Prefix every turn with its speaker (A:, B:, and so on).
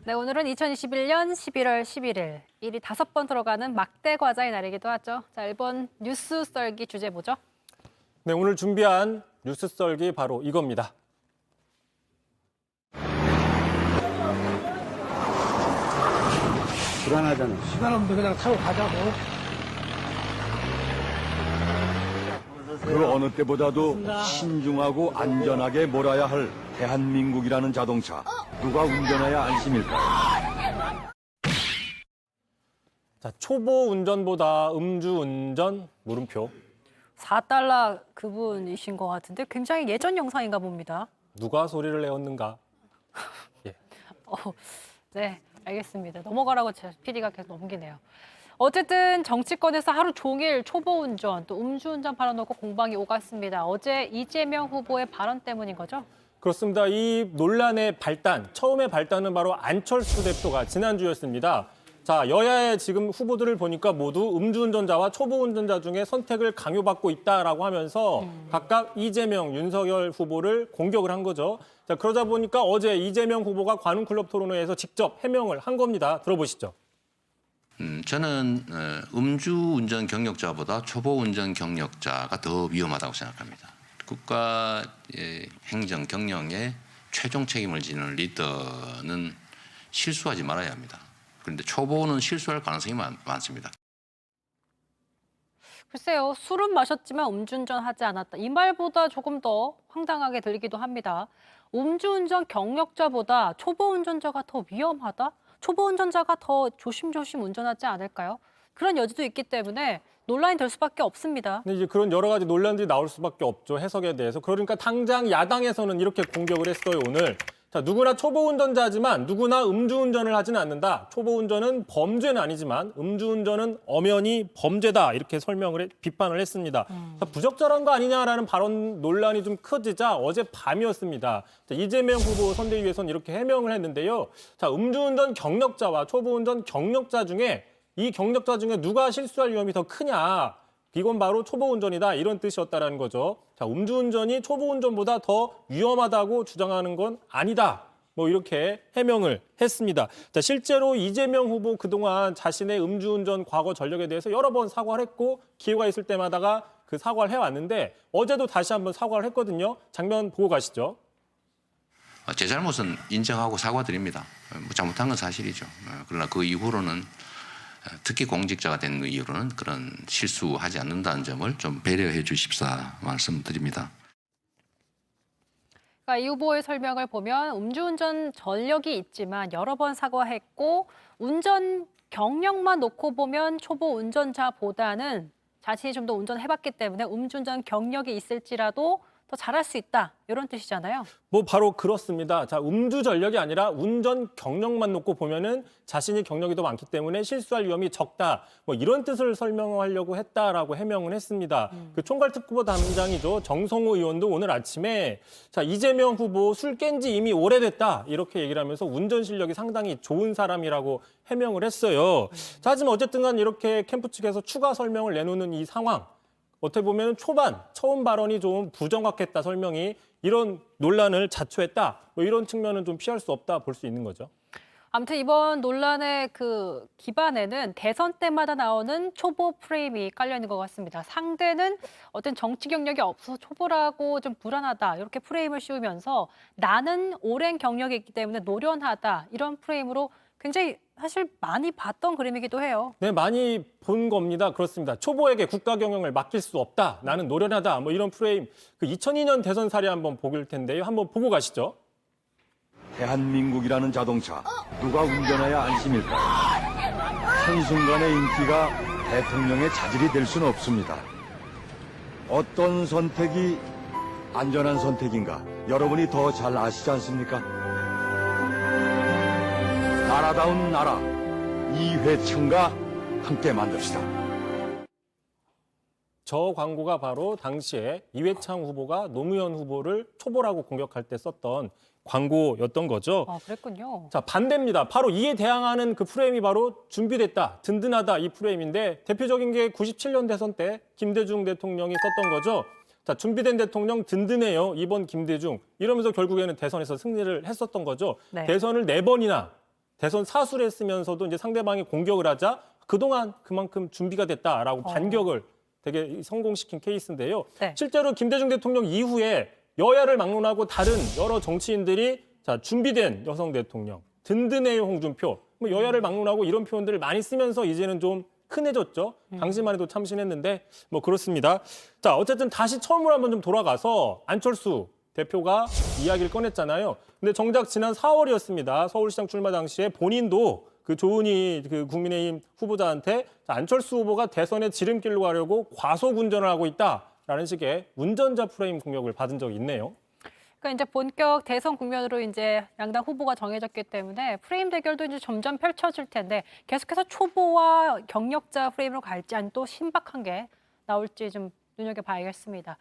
A: 네, 오늘은 2021년 11월 11일, 일이 5번 들어가는 막대 과자의 날이기도 하죠. 자, 1번 뉴스 썰기 주제 뭐죠?
B: 네, 오늘 준비한 뉴스 썰기 바로 이겁니다.
C: 불안하잖아.
D: 시간 없는데 그냥 타고 가자고.
C: 그 어느 때보다도 신중하고 안전하게 몰아야 할 대한민국이라는 자동차. 누가 운전해야 안심일까?
B: 자, 초보 운전보다 음주 운전 물음표.
A: 4달러 그분이신 것 같은데 굉장히 예전 영상인가 봅니다.
B: 누가 소리를 내었는가? 예.
A: 네, 알겠습니다. 넘어가라고 제 PD가 계속 넘기네요. 어쨌든 정치권에서 하루 종일 초보 운전, 또 음주운전 발언놓고 공방이 오갔습니다. 어제 이재명 후보의 발언 때문인 거죠?
B: 그렇습니다. 이 논란의 발단, 처음의 발단은 바로 안철수 대표가 지난주였습니다. 자, 여야의 지금 후보들을 보니까 모두 음주운전자와 초보 운전자 중에 선택을 강요받고 있다라고 하면서 각각 이재명, 윤석열 후보를 공격을 한 거죠. 자, 그러다 보니까 어제 이재명 후보가 관훈클럽 토론회에서 직접 해명을 한 겁니다. 들어보시죠.
E: 저는 음주운전 경력자보다 초보운전 경력자가 더 위험하다고 생각합니다. 국가 행정 경영에 최종 책임을 지는 리더는 실수하지 말아야 합니다. 그런데 초보는 실수할 가능성이 많습니다.
A: 글쎄요, 술은 마셨지만 음주운전 하지 않았다. 이 말보다 조금 더 황당하게 들리기도 합니다. 음주운전 경력자보다 초보 운전자가 더 위험하다? 초보 운전자가 더 조심조심 운전하지 않을까요? 그런 여지도 있기 때문에 논란이 될 수밖에 없습니다.
B: 근데 이제 그런 여러 가지 논란들이 나올 수밖에 없죠. 해석에 대해서. 그러니까 당장 야당에서는 이렇게 공격을 했어요, 오늘. 자, 누구나 초보 운전자지만 누구나 음주운전을 하지는 않는다. 초보 운전은 범죄는 아니지만 음주운전은 엄연히 범죄다. 이렇게 비판을 했습니다. 자, 부적절한 거 아니냐라는 발언 논란이 좀 커지자 어제 밤이었습니다. 자, 이재명 후보 선대위에서는 이렇게 해명을 했는데요. 자, 음주운전 경력자와 초보 운전 경력자 중에 이 경력자 중에 누가 실수할 위험이 더 크냐. 이건 바로 초보 운전이다. 이런 뜻이었다라는 거죠. 자, 음주운전이 초보 운전보다 더 위험하다고 주장하는 건 아니다. 뭐 이렇게 해명을 했습니다. 자, 실제로 이재명 후보 그동안 자신의 음주운전 과거 전력에 대해서 여러 번 사과를 했고 기회가 있을 때마다가 그 사과를 해왔는데 어제도 다시 한번 사과를 했거든요. 장면 보고 가시죠.
E: 제 잘못은 인정하고 사과드립니다. 잘못한 건 사실이죠. 그러나 그 이후로는 특히 공직자가 된 이유로는 그런 실수하지 않는다는 점을 좀 배려해 주십사 말씀드립니다.
A: 그러니까 이 후보의 설명을 보면 음주운전 전력이 있지만 여러 번 사과했고 운전 경력만 놓고 보면 초보 운전자보다는 자신이 좀 더 운전해봤기 때문에 음주운전 경력이 있을지라도 더 잘할 수 있다. 이런 뜻이잖아요.
B: 뭐 바로 그렇습니다. 자, 음주 전력이 아니라 운전 경력만 놓고 보면은 자신이 경력이 더 많기 때문에 실수할 위험이 적다. 뭐 이런 뜻을 설명하려고 했다라고 해명을 했습니다. 그 총괄특보 담당이죠. 정성호 의원도 오늘 아침에 자, 이재명 후보 술 깬 지 이미 오래됐다. 이렇게 얘기를 하면서 운전 실력이 상당히 좋은 사람이라고 해명을 했어요. 자, 하지만 어쨌든 간 이렇게 캠프 측에서 추가 설명을 내놓는 이 상황. 어떻게 보면 초반, 처음 발언이 좀 부정확했다 설명이 이런 논란을 자초했다. 뭐 이런 측면은 좀 피할 수 없다 볼 수 있는 거죠.
A: 아무튼 이번 논란의 그 기반에는 대선 때마다 나오는 초보 프레임이 깔려 있는 것 같습니다. 상대는 어떤 정치 경력이 없어서 초보라고 좀 불안하다 이렇게 프레임을 씌우면서 나는 오랜 경력이 있기 때문에 노련하다 이런 프레임으로 굉장히 사실 많이 봤던 그림이기도 해요.
B: 네, 많이 본 겁니다. 그렇습니다. 초보에게 국가 경영을 맡길 수 없다. 나는 노련하다. 뭐 이런 프레임. 그 2002년 대선 사례 한번 보길 텐데요. 한번 보고 가시죠.
C: 대한민국이라는 자동차. 누가 운전해야 안심일까? 한순간의 인기가 대통령의 자질이 될 수는 없습니다. 어떤 선택이 안전한 선택인가? 여러분이 더 잘 아시지 않습니까? 나라다운 나라 이회창과 함께 만듭시다.
B: 저 광고가 바로 당시에 이회창 후보가 노무현 후보를 초보라고 공격할 때 썼던 광고였던 거죠.
A: 아, 그랬군요.
B: 자, 반대입니다. 바로 이에 대항하는 그 프레임이 바로 준비됐다, 든든하다 이 프레임인데 대표적인 게 97년 대선 때 김대중 대통령이 썼던 거죠. 자, 준비된 대통령 든든해요. 이번 김대중. 이러면서 결국에는 대선에서 승리를 했었던 거죠.
A: 네.
B: 대선을 4번이나 대선 사수를 했으면서도 이제 상대방이 공격을 하자 그동안 그만큼 준비가 됐다라고 반격을 되게 성공시킨 케이스인데요.
A: 네.
B: 실제로 김대중 대통령 이후에 여야를 막론하고 다른 여러 정치인들이 자, 준비된 여성 대통령, 든든해요 홍준표, 뭐 여야를 막론하고 이런 표현들을 많이 쓰면서 이제는 좀 흔해졌죠. 당시만 해도 참신했는데 뭐 그렇습니다. 자, 어쨌든 다시 처음으로 한번 좀 돌아가서 안철수 대표가 이야기를 꺼냈잖아요. 근데 정작 지난 4월이었습니다. 서울시장 출마 당시에 본인도 그 조은희 그 국민의힘 후보자한테 안철수 후보가 대선에 지름길로 가려고 과속 운전을 하고 있다라는 식의 운전자 프레임 공격을 받은 적이 있네요.
A: 그러니까 이제 본격 대선 국면으로 이제 양당 후보가 정해졌기 때문에 프레임 대결도 이제 점점 펼쳐질 텐데 계속해서 초보와 경력자 프레임으로 갈지 아니면 또 신박한 게 나올지 좀 눈여겨봐야겠습니다.